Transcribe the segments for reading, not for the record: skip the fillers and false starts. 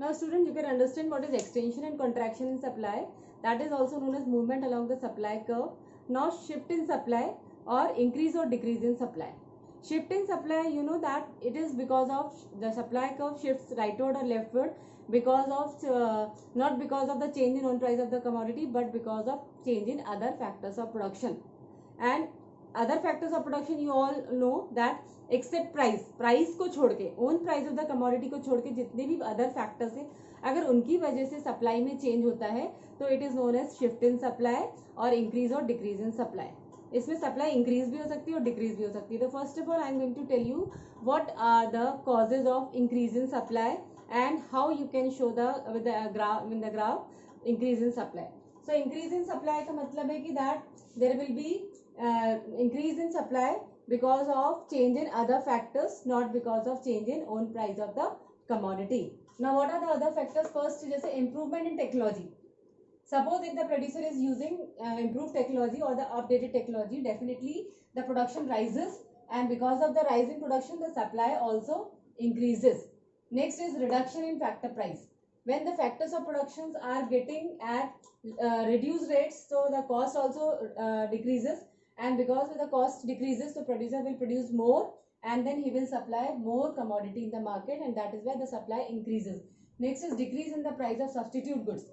Now students, you can understand what is extension and contraction in supply. That is also known as movement along the supply curve. Now shift in supply or increase or decrease in supply. Shift in supply, you know that it is because of the supply curve shifts rightward or leftward because of not because of the change in own price of the commodity, but because of change in other factors of production. And other factors of production you all know that except price को छोड़ के, own price of the commodity को छोड़ के जितने भी other factors हैं, अगर उनकी वजह से सप्लाई में चेंज होता है तो it is known as shift in supply और इंक्रीज और डिक्रीज इन सप्लाई. इसमें सप्लाई इंक्रीज भी हो सकती है और डिक्रीज भी हो सकती है. तो first of all I am going to tell you what are the causes of increase in supply and how you can show the with the graph increase in supply. So increase in supply का मतलब है कि that there will be increase in supply because of change in other factors, not because of change in own price of the commodity. Now what are the other factors? First, जैसे improvement in technology. Suppose if the producer is using improved technology or the updated technology, definitely the production rises, and because of the rise in production, the supply also increases. Next is reduction in factor price. When the factors of productions are getting at reduced rates, so the cost also decreases, and because the cost decreases, the producer will produce more, and then he will supply more commodity in the market, and that is why the supply increases. Next is decrease in the price of substitute goods.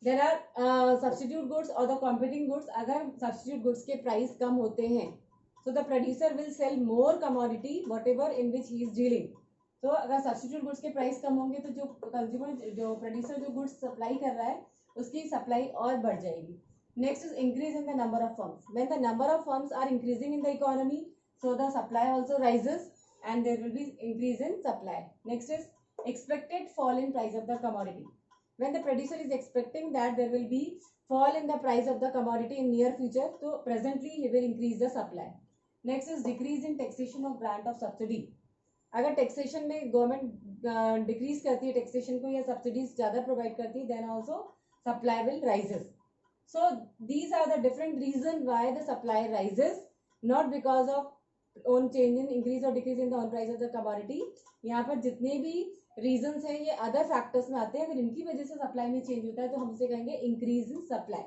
There are substitute goods or the competing goods. अगर substitute goods के price कम होते हैं, so the producer will sell more commodity whatever in which he is dealing. तो अगर substitute goods के price कम होंगे तो जो consumer जो producer जो goods supply कर रहा है उसकी supply और बढ़ जाएगी. Next is increase in the number of firms. When the number of firms are increasing in the economy, so the supply also rises and there will be increase in supply. Next is expected fall in price of the commodity. When the producer is expecting that there will be fall in the price of the commodity in near future, so presently he will increase the supply. Next is decrease in taxation of grant of subsidy. अगर taxation में government decrease करती है taxation को या subsidies ज्यादा provide करती है, then also supply will rises. So these are the different reasons why the supply rises, not because of own change in increase or decrease in the own price of the commodity. यहाँ पर जितने भी reasons हैं ये other factors में आते हैं. अगर इनकी वजह से supply में change होता है तो हम उसे कहेंगे increase in supply.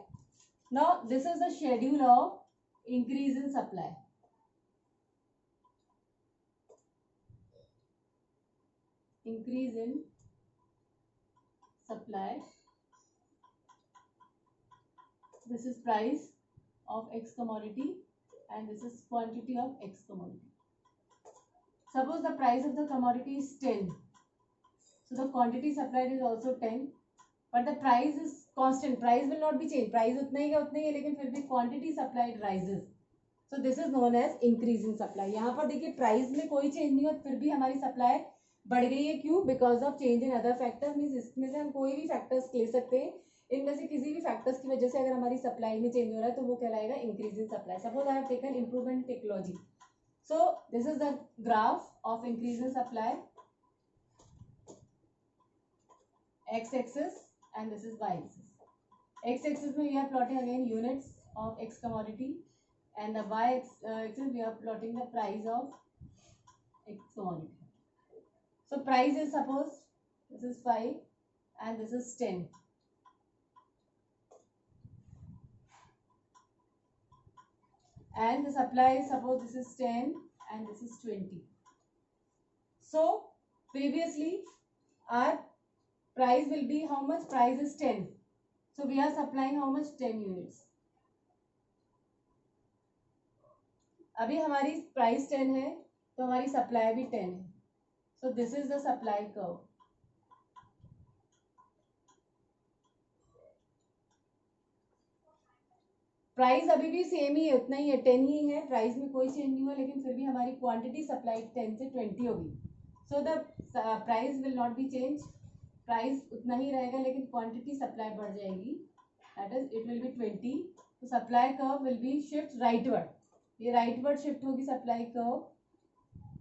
Now this is the schedule of increase in supply. Increase in supply. This is price of X commodity and this is quantity of X commodity. Suppose the price of the commodity is 10. So the quantity supplied is also 10. But the price is constant. Price will not be changed. Price उतना ही है लेकिन फिर भी quantity supplied rises. So this is known as increase in supply. यहाँ पर देखिए price में कोई change नहीं हो फिर भी हमारी supply बढ़ गई है. क्यों? Because of change in other factors. Means इसमें से हम कोई भी factors ले सकते हैं. इनमें से किसी भी फैक्टर्स की वजह से अगर हमारी सप्लाई में चेंज हो रहा है तो वो कहलाएगा increase in supply. Suppose I have taken improvement in technology. So this is the graph of increase in supply, X axis and this is Y axis. X axis में we are plotting again units of X commodity and the Y axis we are plotting the price of X commodity. So price is suppose this is 5 and this is 10. And the supply is suppose this is 10 and this is 20. So previously our price will be how much? Price is 10. So we are supplying how much? 10 units. अभी हमारी price 10 है तो हमारी supply भी 10 है. So this is the supply curve. Price अभी भी same ही है, उतना ही है, 10 ही है. प्राइस में कोई चेंज नहीं हुआ लेकिन फिर भी हमारी क्वांटिटी सप्लाई 10 से 20 होगी. So the price will not be change. Price उतना ही रहेगा लेकिन क्वांटिटी सप्लाई बढ़ जाएगी. That is it will be 20. तो supply curve will be shift rightward. ये राइटवर्ड शिफ्ट होगी सप्लाई कर्व.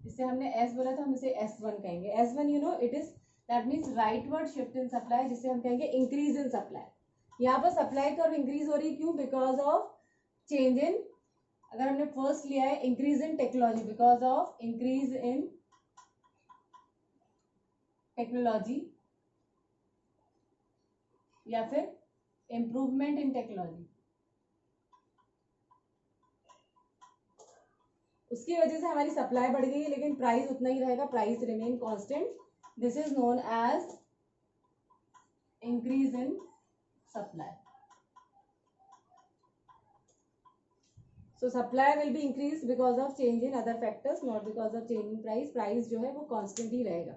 इससे हमने एस बोला था, हम इसे S1 कहेंगे. S1 you know it is that means rightward shift in supply, जिसे हम कहेंगे इंक्रीज इन सप्लाई. यहाँ पर सप्लाई कर्व इंक्रीज हो रही है. क्यों? बिकॉज ऑफ चेंज इन, अगर हमने फर्स्ट लिया है increase in technology, because of increase in technology या फिर इम्प्रूवमेंट इन टेक्नोलॉजी, उसकी वजह से हमारी सप्लाई बढ़ गई है लेकिन प्राइस उतना ही रहेगा, price remain constant. This is known as increase in supply. So supply will be increased because of change in other factors, not because of change in price. Price जो है वो constant ही रहेगा.